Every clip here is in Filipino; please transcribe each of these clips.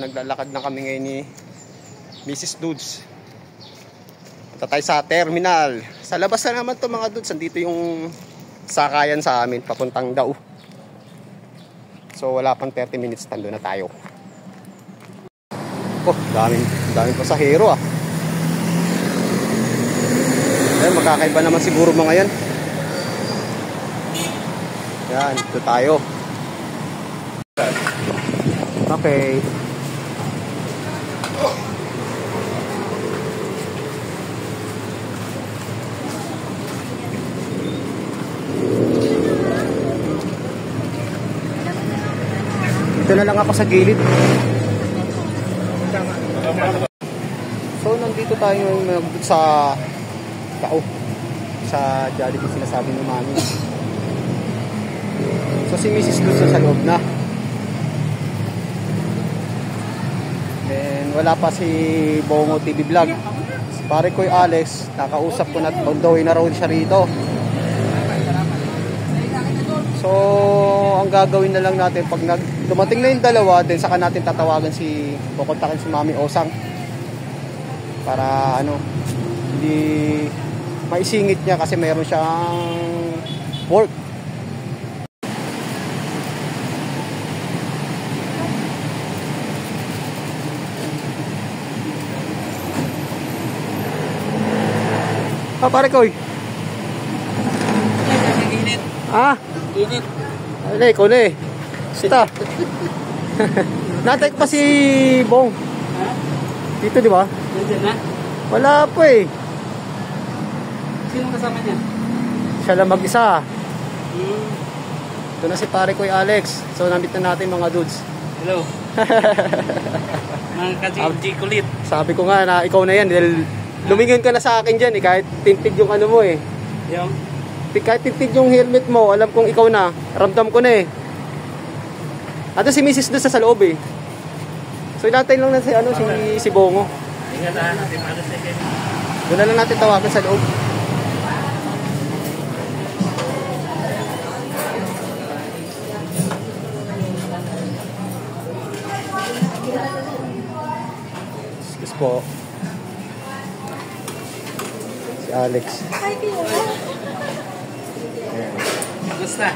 naglalakad na kami ngayon ni Mrs. Dudes. Punta tayo sa terminal. Sa labas na naman to mga Dudes. Andito yung sakayan sa amin papuntang Dao. So wala pang 30 minutes, tando na tayo. Oh, daming pasahero ah. Ayan, magkakaiba naman siguro mga yan. Yan, ito tayo. Okay. Dito na lang ako sa gilid. So, nandito tayo sa Dao. Sa Jollibee sinasabi ni Mami. So, si Mrs. Luz sa loob na. Then, wala pa si Bongo TV Vlog. Pare ko yung Alex, nakausap ko na bondawin na raw siya rito. So, ang gagawin na lang natin pag dumating na yung dalawa, then saka natin tatawagan kukontakin si Mami Osang para hindi maisingit niya kasi mayroon siyang work. Pare ko. Init. Ah? Init. Ay, ikaw na eh. Sita. Natay ko pa si Bong. Ha? Dito di ba? Nandiyan na? Wala po eh. Sino kasama niya? Siya lang mag-isa. Ito na si pare ko Alex. So nandito na natin mga dudes. Hello. Mga ka-G kulit. Sabi ko nga na ikaw na yan dahil lumingon ka na sa akin dyan eh. Kahit tintig yung ano mo eh. Yung? Kahit tintig yung helmet mo, alam kong ikaw na. Ramdam ko na eh. Ato si Mrs. doon sa loob eh. So inantay lang na si Bongo. Ingat na natin ano second. Doon na lang natin tawagan sa loob. Excuse po. Si Alex. Gusta?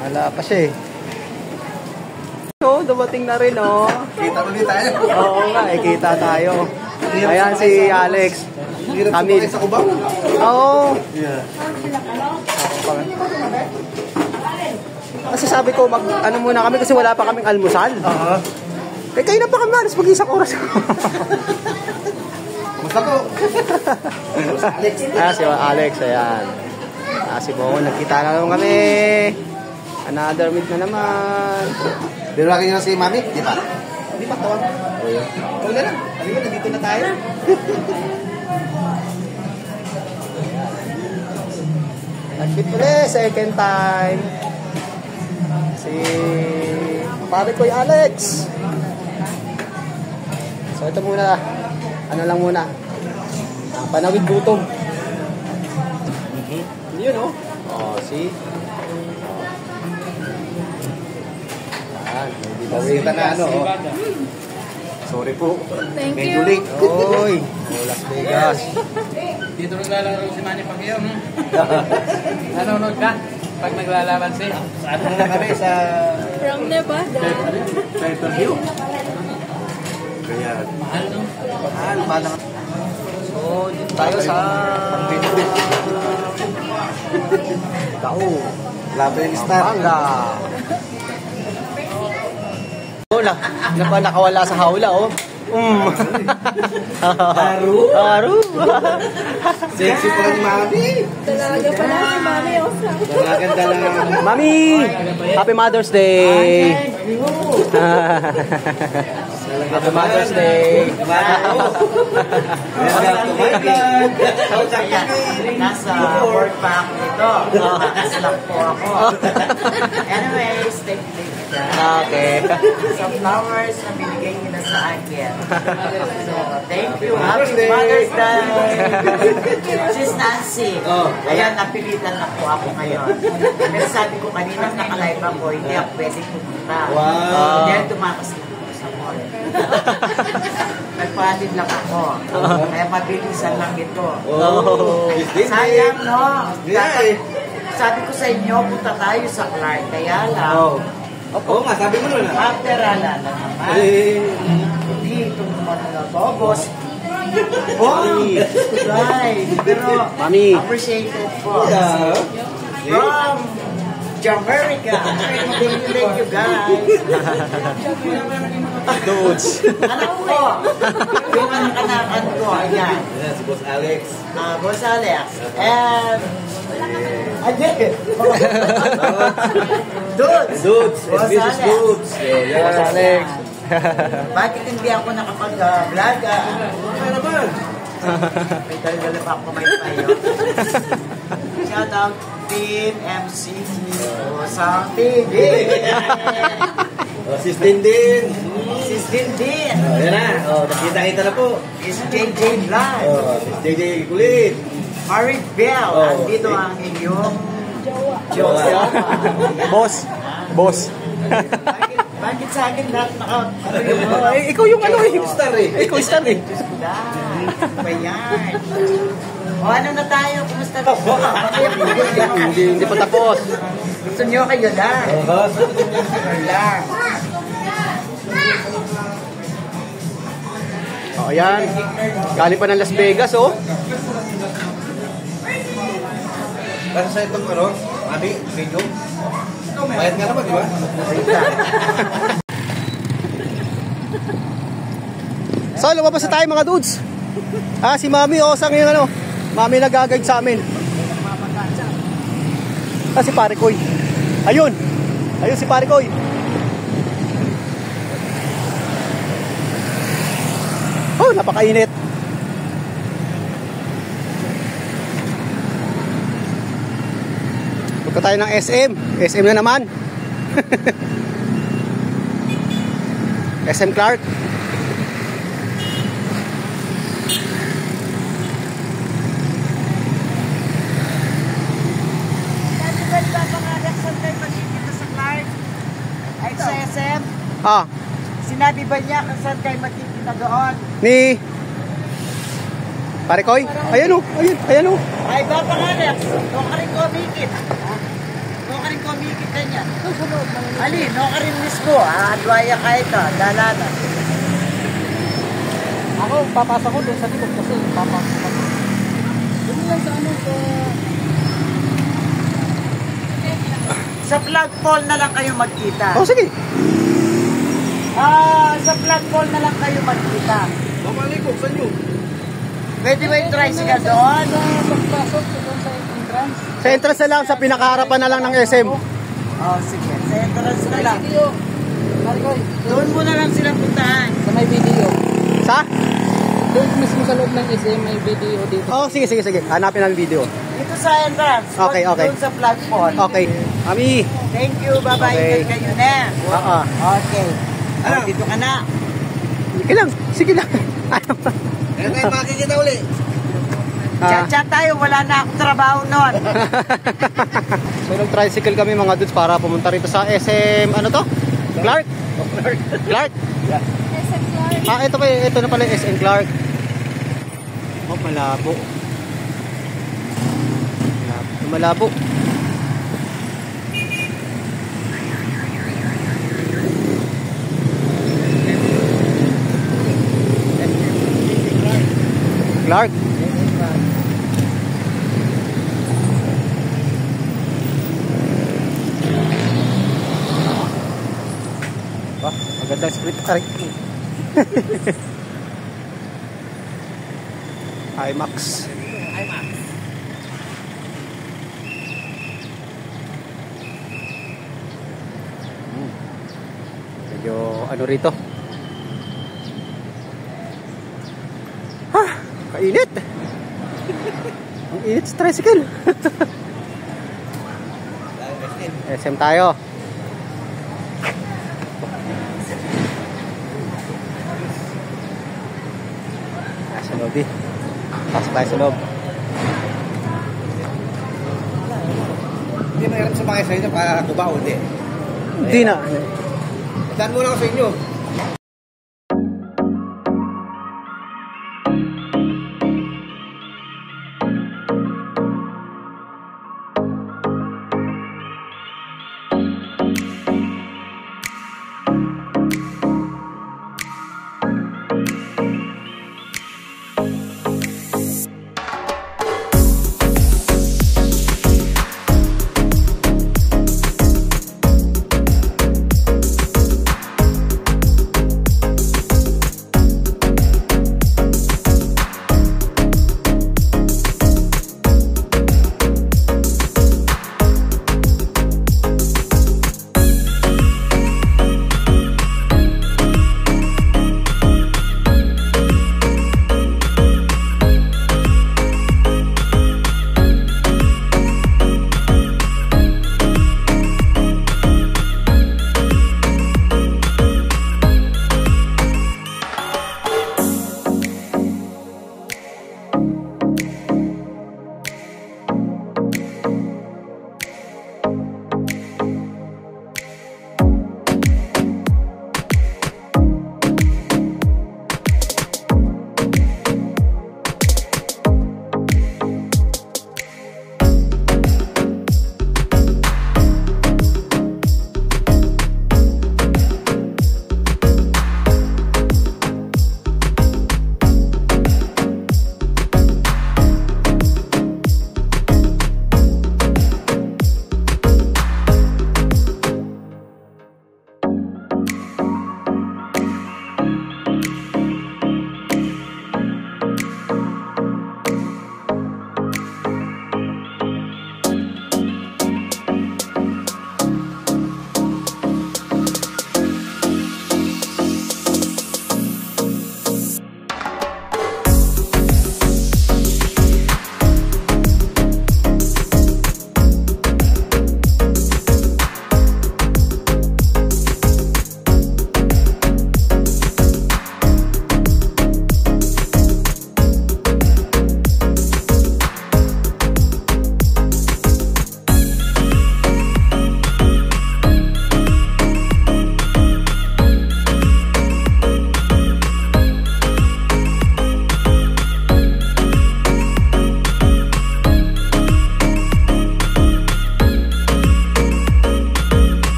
Wala pa siya eh. So, dumating na rin oh. Kita ulit tayo. Oo nga, kita tayo. Ayan si Alex. Kami sa Cubao. Oo. Yeah. Kasi sabi ko ano muna kami kasi wala pa kaming almusal. Eh kayo na pa kami, alas mag-isang oras. Basta ko. Alex. Si Alex, ayan. Si Bongo, nagkita na naman kami. Another meet na naman. Dinulaki niyo si Mami, di ba? Hindi pa to. Ikaw na lang. Sabi mo, nandito na tayo. Nag-meet ulit, second time. Si pare ko Alex. So ito muna. Ano lang muna. Panawid gutom. Yun oh. Oh, see? Hindi Pasita na ano. Sorry po. Thank Medyo you. late. Oy, Las Vegas. Dito naglalaro si Manny Pacquiao, no? Nanonood ka? Pag naglalaban siya. Ano na kami sa From Nevada. interview. Kaya, Mahal, no? mahal na. So, dito tayo sa Dao. Laban yung start. Pampanga. Nakawala sa hawla, oh. Aru. Sexy pa rin, Mami. Talaga pala si Mami Osang. Maganda na. Mami, Happy Mother's Day. Happy Mother's Day. Nasa work pa ako nito. Nakaslap po ako. Anyways, take ka. Okay. Sa flowers na binigay nila sa akin again. So, thank you. Happy Mother's Day. Sis Nancy. Ayan, napilitan na po ako ngayon. Pero sabi ko kanina nakalive ako, hindi ako pwedeng pumunta. Wow. Dahil tumakas na ako sa mall. Nagpatid lang ako. Kaya mabilisan lang ito. Sayang, no? Sabi ko sa inyo, punta tayo sa Clark. Kaya lang. Oo nga, sabi mo na. After ala na naman. Hindi ito naman na bobos. Oh, right. Pero Mami. appreciated po. From Jamaica. Thank you guys. Dudes. Anak ko. Yung anak-anakan ko. Ayan. Ayan, si Boss Alex. Boss Alex. And Ajay. Dudes. Dudes. Boss Mrs. Alex. Dudes. Boss Alex. Bakit hindi ako nakapag-vlog? Ano naman? May dala-dala pa ako may tayo. Shout out Team MCG sa TV. Sis Dindin. Sis Dindin. Ayan na. Nakita-kita na po. Sis JJ Vlog. Sis JJ Kulit. Marie Bell. Andito ang inyong Jowa. Boss. Boss. Bakit sa akin lahat Ikaw yung ano eh. Star eh. Ikaw star eh. Bayan. O ano na tayo? Kumusta po? Hindi pa tapos. Gusto nyo kayo lang. Lang. Ayan. Galing pa ng Las Vegas, oh. Kasi sa itong ano, Mami, video. Bayad nga naman, di ba? So, lumabas na tayo mga dudes. Si Mami, sang yung ano. Mami nag-guide sa amin. Si Pare Koy. Ayun. Ayun si Pare Koy. Oh, napakainit. Punta tayo ng SM. SM na naman. SM Clark. Ay, sa SM, sinabi ba niya kung saan kayo magkikita doon? Ni Pare Koy. Ayan oh. Ayan oh. Ay, ba pa nga Rex? No ka rin kumikit. No ka rin kumikit na niya. Ali, no ka rin mismo. Adwaya ka ito. Dalana. Ako, papasok ko doon sa likod kasi papasok ko. Doon lang sa ano, Sa flagpole na lang kayo magkita. Oh, sige. Sa flagpole na lang kayo magkita. Mamalikot sa inyo. Pwede ba yung tricycle doon? pagpasok ko doon sa entrance. Sa entrance na lang, sa pinakaharapan na lang ng SM. Sige. Sa entrance na lang. Video. Marikoy, Doon mo na lang silang puntahan. sa may video. Sa? Doon mismo sa loob ng SM, may video dito. Oh, sige. Hanapin namin video. Dito sa entrance. Okay. Doon sa flagpole. Okay. Mami. Thank you. Bye-bye. Okay. Ingat kayo na. Okay. Dito ka na. Sige lang. Ayan tayo makikita uli. Chat-chat tayo. Wala na akong trabaho nun. So, nag-tricycle kami mga dudes para pumunta rito sa SM, ano to? Clark? Clark? SM Clark. Ito na pala yung SM Clark. Oh, malabo. Malabo. Clark. Wah, maganda split car. IMAX. Medyo ano rito? Kainit. Ang init sa tricycle. SM tayo. Lodi. Pasok tayo sa loob. Hindi mahirap sumakay sa inyo para kubaw, hindi. Hindi na. Daan muna ako sa inyo.